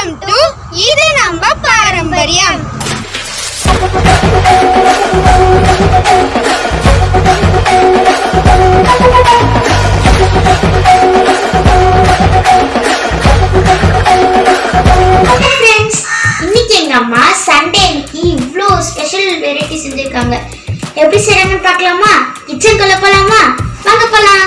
Welcome to இது நம்ம பாரம்பரியம். இன்னைக்கு எங்க அம்மா சண்டேக்கு இவ்வளோ ஸ்பெஷல் வெரைட்டி செஞ்சிருக்காங்க. எப்படி செய்றாங்கன்னு பார்க்கலாமா? கிச்சனுக்குள்ள போலாமா? வாங்க போலாம்.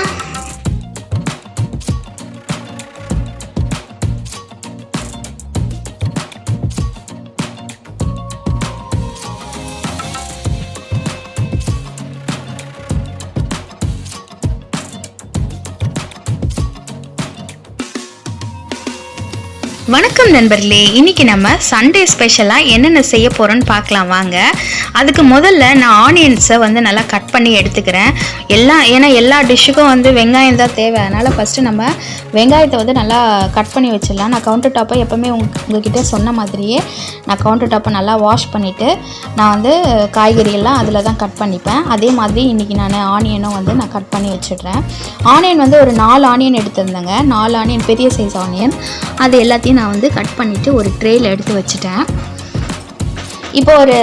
வணக்கம் நண்பர்களே, இன்றைக்கி நம்ம சண்டே ஸ்பெஷலாக என்னென்ன செய்ய போகிறோன்னு பார்க்கலாம் வாங்க. அதுக்கு முதல்ல நான் ஆனியன்ஸை வந்து நல்லா கட் பண்ணி எடுத்துக்கிறேன். ஏன்னா எல்லா டிஷ்ஷுக்கும் வெங்காயம் தான் தேவை. அதனால் ஃபஸ்ட்டு நம்ம வெங்காயத்தை நல்லா கட் பண்ணி வச்சிடலாம். நான் கவுண்டர் டாப்பை எப்போவுமே உங்ககிட்ட சொன்ன மாதிரியே நான் கவுண்டர் டாப்பை நல்லா வாஷ் பண்ணிவிட்டு நான் காய்கறியெல்லாம் அதில் தான் கட் பண்ணிப்பேன். அதே மாதிரி இன்றைக்கி நான் ஆனியனும் நான் கட் பண்ணி வச்சிடுறேன். ஆனியன் ஒரு 4 ஆனியன் எடுத்திருந்தேங்க. 4 ஆனியன், பெரிய சைஸ் ஆனியன். அது எல்லாத்தையும் நான் கட் பண்ணிவிட்டு ஒரு ட்ரேயில் எடுத்து வச்சுட்டேன். இப்போ ஒரு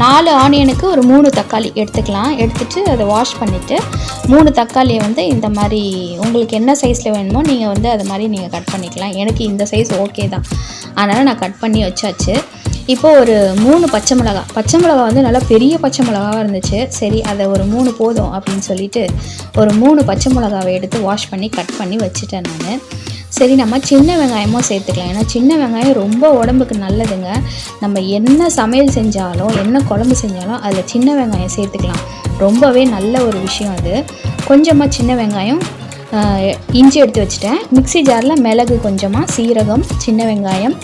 4 ஆனியனுக்கு ஒரு 3 தக்காளி எடுத்துக்கலாம். எடுத்துகிட்டு அதை வாஷ் பண்ணிவிட்டு 3 தக்காளியை இந்த மாதிரி உங்களுக்கு என்ன சைஸில் வேணுமோ நீங்கள் அது மாதிரி நீங்கள் கட் பண்ணிக்கலாம். எனக்கு இந்த சைஸ் ஓகே தான், அதனால் நான் கட் பண்ணி வச்சாச்சு. இப்போது ஒரு 3 பச்சை மிளகா நல்லா பெரிய பச்சை மிளகாவாக இருந்துச்சு. சரி, அதை ஒரு 3 போதும் அப்படின்னு சொல்லிட்டு ஒரு 3 பச்சை மிளகாவை எடுத்து வாஷ் பண்ணி கட் பண்ணி வச்சுட்டேன் நான். சரி, நம்ம சின்ன வெங்காயமும் சேர்த்துக்கலாம். ஏன்னா சின்ன வெங்காயம் ரொம்ப உடம்புக்கு நல்லதுங்க. நம்ம என்ன சமையல் செஞ்சாலும் என்ன குழம்பு செஞ்சாலும் அதில் சின்ன வெங்காயம் சேர்த்துக்கலாம். ரொம்பவே நல்ல ஒரு விஷயம் அது. கொஞ்சமாக சின்ன வெங்காயம், இஞ்சி எடுத்து வச்சுட்டேன். மிக்ஸி ஜாரில் மிளகு கொஞ்சமாக, சீரகம், சின்ன வெங்காயம்,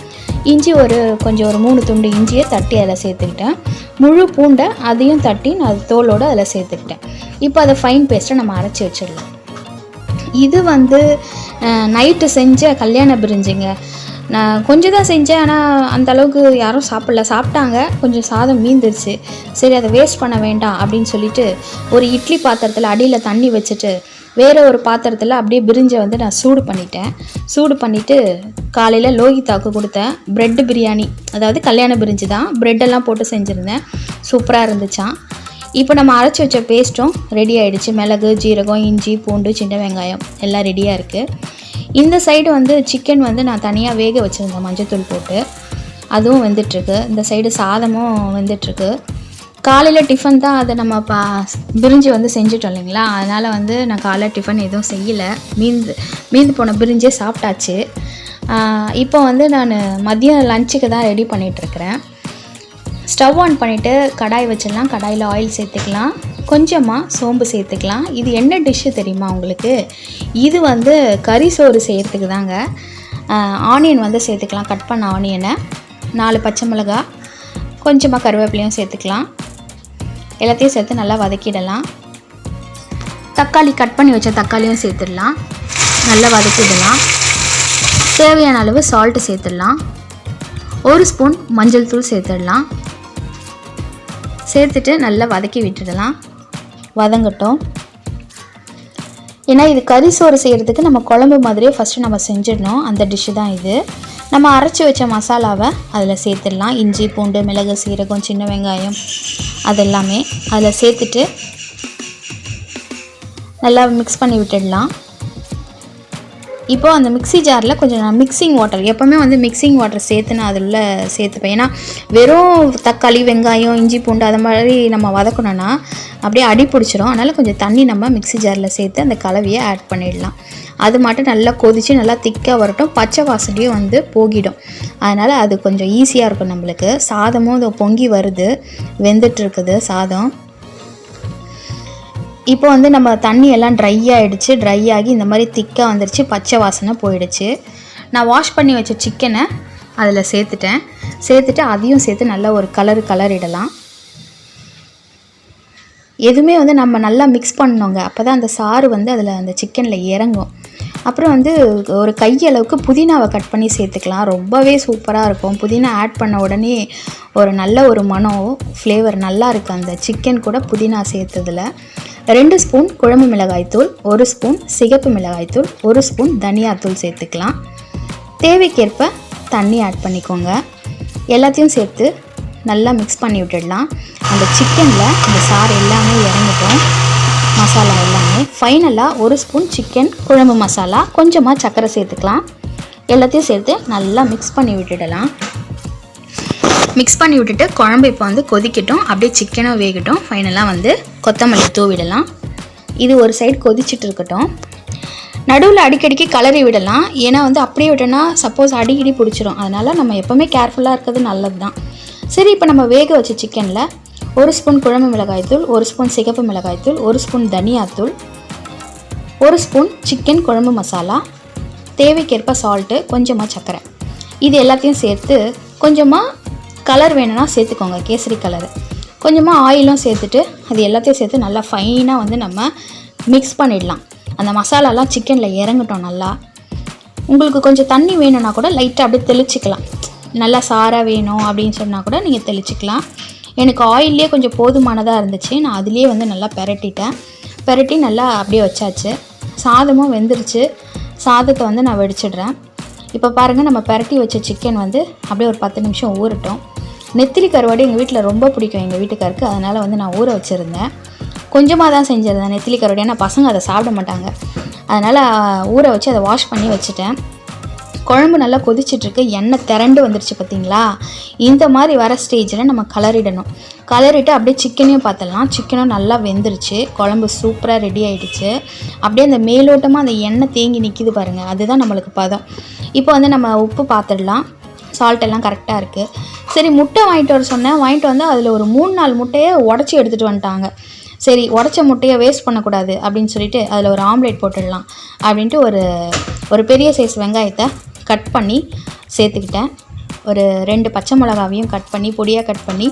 இஞ்சி ஒரு 3 துண்டு இஞ்சியை தட்டி அதில் சேர்த்துக்கிட்டேன். முழு பூண்டை அதையும் தட்டி நான் தோலோடு அதில் சேர்த்துக்கிட்டேன். இப்போ அதை ஃபைன் பேஸ்ட்டை நம்ம அரைச்சி வச்சிடலாம். இது நைட்டு செஞ்ச கல்யாண பிரிஞ்சுங்க. நான் கொஞ்சம் தான் செஞ்சேன், ஆனால் அந்தளவுக்கு யாரும் சாப்பிட்டாங்க. கொஞ்சம் சாதம் மீந்துருச்சு. சரி, அதை வேஸ்ட் பண்ண வேண்டாம் அப்படின்னு சொல்லிட்டு ஒரு இட்லி பாத்திரத்தில் அடியில் தண்ணி வச்சுட்டு வேறு ஒரு பாத்திரத்தில் அப்படியே பிரிஞ்சை நான் சூடு பண்ணிவிட்டு காலையில் லோகிதாவுக்கு கொடுத்தேன். ப்ரெட்டு பிரியாணி, அதாவது கல்யாண பிரிஞ்சு தான், ப்ரெட்டெல்லாம் போட்டு செஞ்சுருந்தேன். சூப்பராக இருந்துச்சான். இப்போ நம்ம அரைச்சி வச்ச பேஸ்ட்டும் ரெடி ஆகிடுச்சு. மிளகு, ஜீரகம், இஞ்சி, பூண்டு, சின்ன வெங்காயம் எல்லாம் ரெடியாக இருக்குது. இந்த சைடு சிக்கன் நான் தனியாக வேக வச்சுருந்தேன் மஞ்சத்தூள் போட்டு. அதுவும் வெந்துட்டுருக்கு. இந்த சைடு சாதமும் வெந்துட்டுருக்கு. காலையில் டிஃபன் தான் அதை நம்ம பிரிஞ்சு செஞ்சுட்டோம் இல்லைங்களா. அதனால் நான் காலையில் டிஃபன் எதுவும் செய்யலை. மீந்து போன பிரிஞ்சே சாப்பிட்டாச்சு. இப்போ நான் மதியம் லஞ்சுக்கு தான் ரெடி பண்ணிகிட்ருக்கிறேன். ஸ்டவ் ஆன் பண்ணிவிட்டு கடாய் வச்சிடலாம். கடாயில் ஆயில் சேர்த்துக்கலாம். கொஞ்சமாக சோம்பு சேர்த்துக்கலாம். இது என்ன டிஷ்ஷு தெரியுமா உங்களுக்கு? இது கறி சோறு செய்கிறதுக்கு தாங்க. ஆனியன் சேர்த்துக்கலாம். கட் பண்ண ஆனியனை, 4 பச்சை மிளகா, கொஞ்சமாக கருவேப்பிலையும் சேர்த்துக்கலாம். எல்லாத்தையும் சேர்த்து நல்லா வதக்கிடலாம். தக்காளி, கட் பண்ணி வச்ச தக்காளியும் சேர்த்துடலாம். நல்லா வதக்கிடலாம். தேவையான அளவு சால்ட்டு சேர்த்துடலாம். 1 ஸ்பூன் மஞ்சள் தூள் சேர்த்துடலாம். சேர்த்துட்டு நல்லா வதக்கி விட்டுடலாம். வதங்கட்டும். ஏன்னா இது கறி சோறு செய்கிறதுக்கு நம்ம குழம்பு மாதிரியே ஃபஸ்ட்டு நம்ம செஞ்சிடணும். அந்த டிஷ்ஷு தான் இது. நம்ம அரைச்சி வச்ச மசாலாவை அதில் சேர்த்துடலாம். இஞ்சி, பூண்டு, மிளகு, சீரகம், சின்ன வெங்காயம் அதெல்லாமே அதில் சேர்த்துட்டு நல்லா மிக்ஸ் பண்ணி விட்டுடலாம். இப்போது அந்த மிக்ஸி ஜாரில் கொஞ்சம் நான் மிக்சிங் வாட்டர், எப்போவுமே மிக்சிங் வாட்டர் சேர்த்து நான் அதில் சேர்த்துப்பேன். ஏன்னா வெறும் தக்காளி, வெங்காயம், இஞ்சி, பூண்டு அது மாதிரி நம்ம வதக்கணும்னா அப்படியே அடி பிடிச்சிரும். அதனால் கொஞ்சம் தண்ணி நம்ம மிக்ஸி ஜாரில் சேர்த்து அந்த கலவையை ஆட் பண்ணிடலாம். அது மட்டும் நல்லா கொதித்து நல்லா திக்காக வரட்டும். பச்சை வாசனையும் போகிடும். அதனால் அது கொஞ்சம் ஈஸியாக இருக்கும் நம்மளுக்கு. சாதமும் இது பொங்கி வருது, வெந்துட்டுருக்குது சாதம். இப்போ நம்ம தண்ணி எல்லாம் ட்ரை ஆகிடுச்சு. ட்ரை ஆகி இந்த மாதிரி திக்காக வந்துடுச்சு. பச்சை வாசனை போயிடுச்சு. நான் வாஷ் பண்ணி வச்ச சிக்கனை அதில் சேர்த்துட்டு அதையும் சேர்த்து நல்லா ஒரு கலரிடலாம். எதுவுமே நம்ம நல்லா மிக்ஸ் பண்ணோங்க. அப்போ தான் அந்த சாறு அதில் அந்த சிக்கனில் இறங்கும். அப்புறம் ஒரு கையளவுக்கு புதினாவை கட் பண்ணி சேர்த்துக்கலாம். ரொம்பவே சூப்பராக இருக்கும். புதினா ஆட் பண்ண உடனே ஒரு நல்ல ஒரு மனம், ஃப்ளேவர் நல்லா இருக்குது அந்த சிக்கன் கூட புதினா சேர்த்ததில். 2 ஸ்பூன் குழம்பு மிளகாய்த்தூள், 1 ஸ்பூன் சிகப்பு மிளகாய்த்தூள், 1 ஸ்பூன் தனியாத்தூள் சேர்த்துக்கலாம். தேவைக்கேற்ப தண்ணி ஆட் பண்ணிக்கோங்க. எல்லாத்தையும் சேர்த்து நல்லா மிக்ஸ் பண்ணி விட்டுடலாம். அந்த சிக்கனில் இந்த சாறு எல்லாமே இறங்கிட்டோம், மசாலா எல்லாமே. ஃபைனலாக 1 ஸ்பூன் சிக்கன் குழம்பு மசாலா, கொஞ்சமாக சர்க்கரை சேர்த்துக்கலாம். எல்லாத்தையும் சேர்த்து நல்லா மிக்ஸ் பண்ணி விட்டுடலாம். மிக்ஸ் பண்ணி விட்டுட்டு குழம்பு இப்போ வந்து கொதிக்கட்டும், அப்படியே சிக்கனும் வேகட்டும். ஃபைனலாக வந்து கொத்தமல்லி தூவிடலாம். இது ஒரு சைடு கொதிச்சுட்டு இருக்கட்டும். நடுவில் அடிக்கடிக்கு கலரி விடலாம், ஏன்னா வந்து அப்படியே விட்டோன்னா சப்போஸ் அடிக்கடி பிடிச்சிரும். அதனால் நம்ம எப்போவுமே கேர்ஃபுல்லாக இருக்கிறது நல்லது தான். சரி, இப்போ நம்ம வேக வச்ச சிக்கனில் 1 ஸ்பூன் குழம்பு மிளகாய்த்தூள், 1 ஸ்பூன் சிகப்பு மிளகாய்த்தூள், 1 ஸ்பூன் தனியாத்தூள், 1 ஸ்பூன் சிக்கன் குழம்பு மசாலா, தேவைக்கேற்ப சால்ட்டு, கொஞ்சமாக சர்க்கரை, இது எல்லாத்தையும் சேர்த்து கொஞ்சமாக கலர் வேணும்னா சேர்த்துக்கோங்க, கேசரி கலரு. கொஞ்சமாக ஆயிலும் சேர்த்துட்டு அது எல்லாத்தையும் சேர்த்து நல்லா ஃபைனாக வந்து நம்ம மிக்ஸ் பண்ணிடலாம். அந்த மசாலாலாம் சிக்கனில் இறங்கட்டும் நல்லா. உங்களுக்கு கொஞ்சம் தண்ணி வேணும்னா கூட லைட்டாக அப்படியே தெளிச்சிக்கலாம். நல்லா சாராக வேணும் அப்படின்னு சொன்னால் கூட நீங்கள் தெளிச்சிக்கலாம். எனக்கு ஆயிலே கொஞ்சம் போதுமானதாக இருந்துச்சு, நான் அதுலேயே வந்து நல்லா பெரட்டி நல்லா அப்படியே வச்சாச்சு. சாதமும் வெந்துருச்சு. சாதத்தை வந்து நான் வடிச்சிடுறேன். இப்போ பாருங்கள், நம்ம பெரட்டி வச்ச சிக்கன் வந்து அப்படியே ஒரு 10 நிமிஷம் ஊறட்டும். நெத்திலி கருவாடு எங்கள் வீட்டில் ரொம்ப பிடிக்கும் எங்கள் வீட்டுக்காருக்கு, அதனால் வந்து நான் ஊற வச்சுருந்தேன். கொஞ்சமாக தான் செஞ்சுருந்தேன் நெத்திலி கருவாடு, ஏன்னா பசங்க அதை சாப்பிட மாட்டாங்க. அதனால் ஊற வச்சு அதை வாஷ் பண்ணி வச்சுட்டேன். குழம்பு நல்லா கொதிச்சிட்ருக்கு, எண்ணெய் திரண்டு வந்துருச்சு பார்த்திங்களா. இந்த மாதிரி வர ஸ்டேஜில் நம்ம கலரிடணும். கலரிட்டு அப்படியே சிக்கனையும் பார்த்துடலாம். சிக்கனும் நல்லா வெந்துருச்சு, குழம்பு சூப்பராக ரெடி ஆகிடுச்சு. அப்படியே அந்த மேலோட்டமாக அந்த எண்ணெய் தேங்கி நிற்கிது பாருங்கள், அதுதான் நம்மளுக்கு பதம். இப்போ வந்து நம்ம உப்பு பார்த்துடலாம், சால்ட் எல்லாம் கரெக்டாக இருக்குது. சரி, முட்டை வாங்கிட்டு வர சொன்னேன், வாங்கிட்டு வந்து அதில் ஒரு 3-4 முட்டையை உடச்சி எடுத்துகிட்டு வந்துட்டாங்க. சரி, உடச்ச முட்டையை வேஸ்ட் பண்ணக்கூடாது அப்படின்னு சொல்லிட்டு அதில் ஒரு ஆம்லேட் போட்டுடலாம் அப்படின்ட்டு ஒரு பெரிய சைஸ் வெங்காயத்தை கட் பண்ணி சேர்த்துக்கிட்டேன். ஒரு 2 பச்சை மிளகாவையும் பொடியாக கட் பண்ணி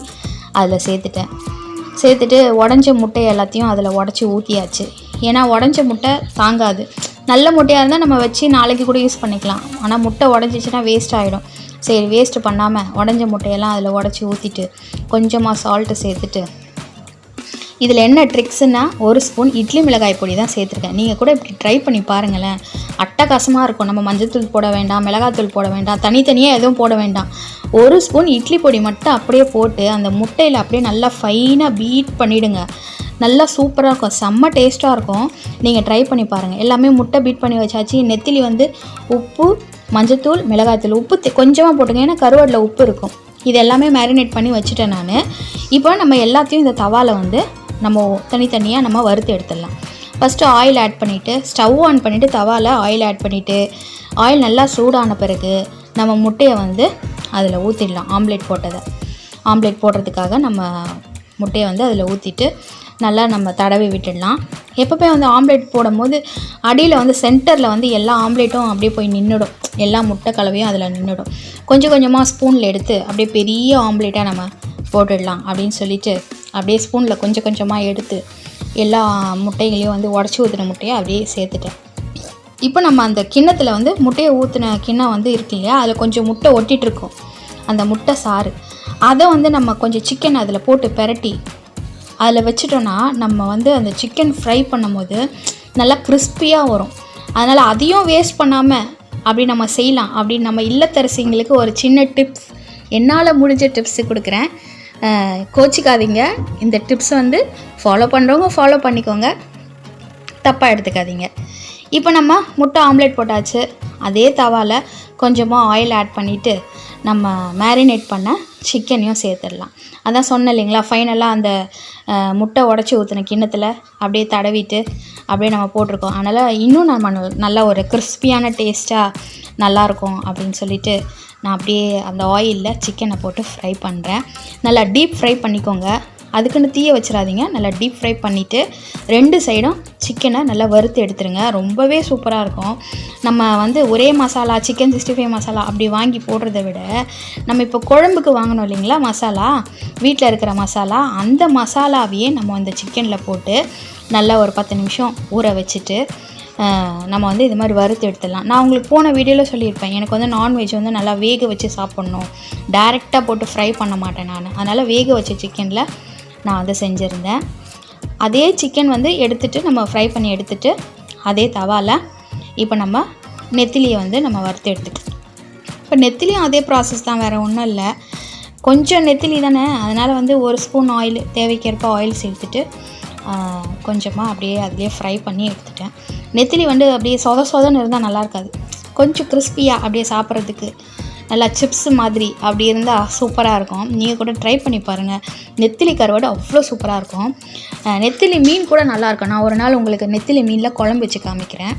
அதில் சேர்த்துட்டு உடஞ்ச முட்டை எல்லாத்தையும் அதில் உடச்சி ஊற்றியாச்சு. ஏன்னா உடஞ்ச முட்டை தாங்காது. நல்ல முட்டையாக இருந்தால் நம்ம வச்சு நாளைக்கு கூட யூஸ் பண்ணிக்கலாம். ஆனால் முட்டை உடஞ்சிச்சின்னா வேஸ்ட் ஆகிடும். சரி, வேஸ்ட்டு பண்ணாமல் உடஞ்ச முட்டையெல்லாம் அதில் உடச்சி ஊற்றிட்டு கொஞ்சமாக சால்ட்டு சேர்த்துட்டு, இதில் என்ன ட்ரிக்ஸுன்னா 1 ஸ்பூன் இட்லி மிளகாய் பொடி தான் சேர்த்துருக்கேன். நீங்கள் கூட இப்படி ட்ரை பண்ணி பாருங்களேன், அட்டகாசமாக இருக்கும். நம்ம மஞ்சள்தூள் போட வேண்டாம், மிளகாத்தூள் போட வேண்டாம், தனித்தனியாக எதுவும் போட வேண்டாம். 1 ஸ்பூன் இட்லி பொடி மட்டும் அப்படியே போட்டு அந்த முட்டையில் அப்படியே நல்லா ஃபைனாக பீட் பண்ணிவிடுங்க. நல்லா சூப்பராக இருக்கும், செம்ம டேஸ்ட்டாக இருக்கும். நீங்கள் ட்ரை பண்ணி பாருங்கள். எல்லாமே முட்டை பீட் பண்ணி வச்சாச்சு. நெத்திலி வந்து உப்பு, மஞ்சத்தூள், மிளகாய்த்தூள், உப்பு கொஞ்சமாக போட்டுங்க, ஏன்னா கருவாடில் உப்பு இருக்கும். இது எல்லாமே மேரினேட் பண்ணி வச்சுட்டேன் நான். இப்போ நம்ம எல்லாத்தையும் இந்த தவாவில் வந்து நம்ம தனித்தனியாக நம்ம வறுத்து எடுத்துடலாம். ஃபஸ்ட்டு ஆயில் ஆட் பண்ணிவிட்டு ஸ்டவ் ஆன் பண்ணிவிட்டு தவாவில் ஆயில் ஆட் பண்ணிவிட்டு ஆயில் நல்லா சூடான பிறகு நம்ம முட்டையை வந்து அதில் ஊற்றிடலாம். ஆம்லேட் போடுறதுக்காக நம்ம முட்டையை வந்து அதில் ஊற்றிட்டு நல்லா நம்ம தடவி விட்டுடலாம். எப்போவுமே வந்து ஆம்லேட் போடும்போது அடியில் வந்து சென்டரில் வந்து எல்லா ஆம்லேட்டும் அப்படியே போய் நின்றுடும், எல்லா முட்டை கலவையும் அதில் நின்றுடும். கொஞ்சம் கொஞ்சமாக ஸ்பூனில் எடுத்து அப்படியே பெரிய ஆம்லேட்டாக நம்ம போட்டுடலாம் அப்படின்னு சொல்லிட்டு அப்படியே ஸ்பூனில் கொஞ்சம் கொஞ்சமாக எடுத்து எல்லா முட்டைகளையும் வந்து உடச்சி ஊற்றின முட்டையை அப்படியே சேர்த்துட்டேன். இப்போ நம்ம அந்த கிண்ணத்தில் வந்து முட்டையை ஊற்றின கிண்ணம் வந்து இருக்கு இல்லையா, அதில் கொஞ்சம் முட்டை ஒட்டிகிட்ருக்கும், அந்த முட்டை சாறு. அதை வந்து நம்ம கொஞ்சம் சிக்கன் அதில் போட்டு பெரட்டி அதில் வச்சிட்டோன்னா நம்ம வந்து அந்த சிக்கன் ஃப்ரை பண்ணும் போது நல்லா கிறிஸ்பியாக வரும். அதனால் அதையும் வேஸ்ட் பண்ணாமல் அப்படி நம்ம செய்யலாம். அப்படி நம்ம இல்லத்தரசிங்களுக்கு ஒரு சின்ன டிப்ஸ், என்னால் முடிஞ்ச டிப்ஸு கொடுக்குறேன், கோச்சிக்காதீங்க. இந்த டிப்ஸ் வந்து ஃபாலோ பண்ணுறவங்க ஃபாலோ பண்ணிக்கோங்க, தப்பாக எடுத்துக்காதீங்க. இப்போ நம்ம முட்டை ஆம்லேட் போட்டாச்சு. அதே தவாவில் கொஞ்சமாக ஆயில் ஆட் பண்ணிவிட்டு நம்ம மேரினேட் பண்ண சிக்கனையும் சேர்த்துடலாம். அதான் சொன்னேன் இல்லைங்களா, ஃபைனலாக அந்த முட்டை உடச்சி ஊற்றின கிண்ணத்தில் அப்படியே தடவிட்டு அப்படியே நம்ம போட்டிருக்கோம். அதனால் இன்னும் நம்ம நல்லா ஒரு கிறிஸ்பியான டேஸ்ட்டாக நல்லாயிருக்கும் அப்படின்னு சொல்லிட்டு நான் அப்படியே அந்த ஆயிலில் சிக்கனை போட்டு ஃப்ரை பண்ணுறேன். நல்லா டீப் ஃப்ரை பண்ணிக்கோங்க, அதுக்குன்னு தீய வச்சிடாதீங்க. நல்லா டீப் ஃப்ரை பண்ணிவிட்டு 2 சைடும் சிக்கனை நல்லா வறுத்து எடுத்துருங்க. ரொம்பவே சூப்பராக இருக்கும். நம்ம வந்து ஒரே மசாலா, சிக்கன் 65 மசாலா அப்படி வாங்கி போடுறத விட நம்ம இப்போ குழம்புக்கு வாங்கணும் இல்லைங்களா மசாலா, வீட்டில் இருக்கிற மசாலா, அந்த மசாலாவையே நம்ம அந்த சிக்கனில் போட்டு நல்லா ஒரு 10 நிமிஷம் ஊற வச்சுட்டு நம்ம வந்து இது மாதிரி வறுத்து எடுத்துடலாம். நான் உங்களுக்கு போன வீடியோவில் சொல்லியிருப்பேன், எனக்கு வந்து நான்வெஜ் வந்து நல்லா வேக வச்சு சாப்பிட்ணும், டைரெக்டாக போட்டு ஃப்ரை பண்ண மாட்டேன் நான். அதனால் வேக வச்ச சிக்கனில் நான் அதை செஞ்சுருந்தேன். அதே சிக்கன் வந்து எடுத்துகிட்டு நம்ம ஃப்ரை பண்ணி எடுத்துகிட்டு அதே தவாவில் இப்போ நம்ம நெத்திலியை வந்து நம்ம வறுத்து எடுத்துக்கலாம். இப்போ நெத்திலியும் அதே ப்ராசஸ் தான், வேறு ஒன்றும் இல்லை. கொஞ்சம் நெத்திலி தானே, அதனால் வந்து 1 ஸ்பூன் ஆயில், தேவைக்கேற்ப ஆயில் சேர்த்துட்டு கொஞ்சமாக அப்படியே அதிலே ஃப்ரை பண்ணி எடுத்துட்டேன். நெத்திலி வந்து அப்படியே சொதன்னு இருந்தால் நல்லா இருக்காது, கொஞ்சம் கிறிஸ்பியாக அப்படியே சாப்பிட்றதுக்கு நல்லா சிப்ஸ் மாதிரி அப்படி இருந்தால் சூப்பராக இருக்கும். நீங்கள் கூட ட்ரை பண்ணி பாருங்கள். நெத்திலி கருவாடு அவ்வளோ சூப்பராக இருக்கும். நெத்திலி மீன் கூட நல்லாயிருக்கும். நான் ஒரு நாள் உங்களுக்கு நெத்திலி மீனில் குழம்பு வச்சு காமிக்கிறேன்.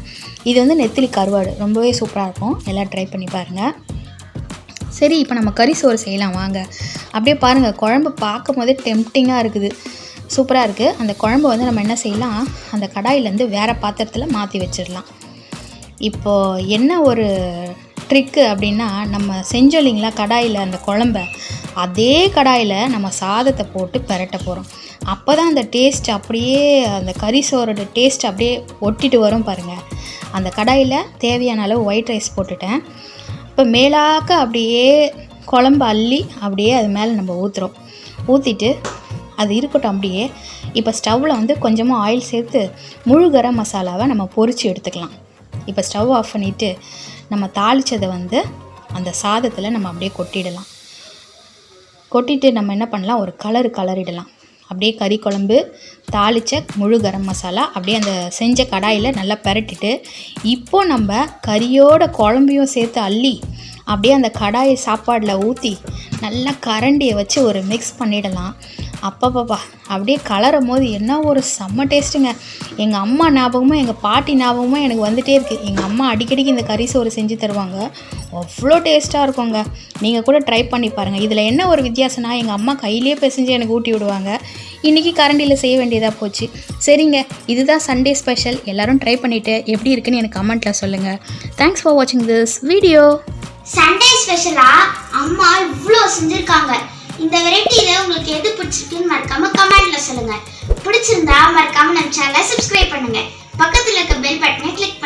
இது வந்து நெத்திலி கருவாடு ரொம்பவே சூப்பராக இருக்கும். எல்லாம் ட்ரை பண்ணி பாருங்கள். சரி, இப்போ நம்ம கறி சோறு செய்யலாம் வாங்க. அப்படியே பாருங்கள், குழம்பு பார்க்கும் போதே டெம்ப்டிங்காக இருக்குது, சூப்பராக இருக்குது. அந்த குழம்பு வந்து நம்ம என்ன செய்யலாம், அந்த கடாயிலேருந்து வேறு பாத்திரத்தில் மாற்றி வச்சிடலாம். இப்போது என்ன ஒரு ட்ரிக்கு அப்படின்னா, நம்ம செஞ்சோம் இல்லைங்களா கடாயில் அந்த குழம்ப, அதே கடாயில் நம்ம சாதத்தை போட்டு பெரட்ட போகிறோம். அப்போ தான் அந்த டேஸ்ட் அப்படியே, அந்த கறி சோறோட டேஸ்ட் அப்படியே ஒட்டிட்டு வரும் பாருங்கள். அந்த கடாயில் தேவையான அளவு ஒயிட் ரைஸ் போட்டுட்டேன். இப்போ மேலாக்க அப்படியே குழம்பு அள்ளி அப்படியே அது மேலே நம்ம ஊற்றிட்டு அது இருக்கட்டும் அப்படியே. இப்போ ஸ்டவ்வில் வந்து கொஞ்சமாக ஆயில் சேர்த்து முழு கரம் மசாலாவை நம்ம பொரித்து எடுத்துக்கலாம். இப்போ ஸ்டவ் ஆஃப் பண்ணிவிட்டு நம்ம தாளித்ததை வந்து அந்த சாதத்தில் நம்ம அப்படியே கொட்டிட்டு நம்ம என்ன பண்ணலாம், ஒரு கலரிடலாம். அப்படியே கறி குழம்பு, தாளித்த முழு கரம் மசாலா அப்படியே அந்த செஞ்ச கடாயில் நல்லா பெரட்டிட்டு, இப்போது நம்ம கறியோட குழம்பையும் சேர்த்து அள்ளி அப்படியே அந்த கடாயை சாப்பாடில் ஊற்றி நல்லா கரண்டியை வச்சு ஒரு மிக்ஸ் பண்ணிடலாம். அப்பப்பா அப்படியே கலரும் போது என்ன ஒரு செம்ம டேஸ்ட்டுங்க. எங்கள் அம்மா ஞாபகமும் எங்கள் பாட்டி ஞாபகமும் எனக்கு வந்துகிட்டே இருக்குது. எங்கள் அம்மா அடிக்கடிக்கு இந்த கறி சோறு செஞ்சு தருவாங்க, அவ்வளோ டேஸ்ட்டாக இருக்குங்க. நீங்கள் கூட ட்ரை பண்ணி பாருங்கள். இதில் என்ன ஒரு வித்தியாசம்னா, எங்கள் அம்மா கையிலே பிசைஞ்சு எனக்கு ஊட்டி விடுவாங்க, இன்றைக்கி கரண்டியில் செய்ய வேண்டியதாக போச்சு. சரிங்க, இதுதான் சண்டே ஸ்பெஷல். எல்லோரும் ட்ரை பண்ணிவிட்டு எப்படி இருக்குன்னு எனக்கு கமெண்ட்டில் சொல்லுங்கள். தேங்க்ஸ் ஃபார் வாட்சிங் திஸ் வீடியோ. சண்டே ஸ்பெஷலாக அம்மா இவ்வளோ செஞ்சுருக்காங்க. இந்த வெரைட்டியில் உங்களுக்கு எது பிடிச்சிருக்குன்னு மறக்காம கமெண்ட்ல சொல்லுங்க. பிடிச்சிருந்தா மறக்காம நம்ம சேனலை சப்ஸ்கிரைப் பண்ணுங்க. பக்கத்தில் இருக்க பெல் பட்டனை கிளிக்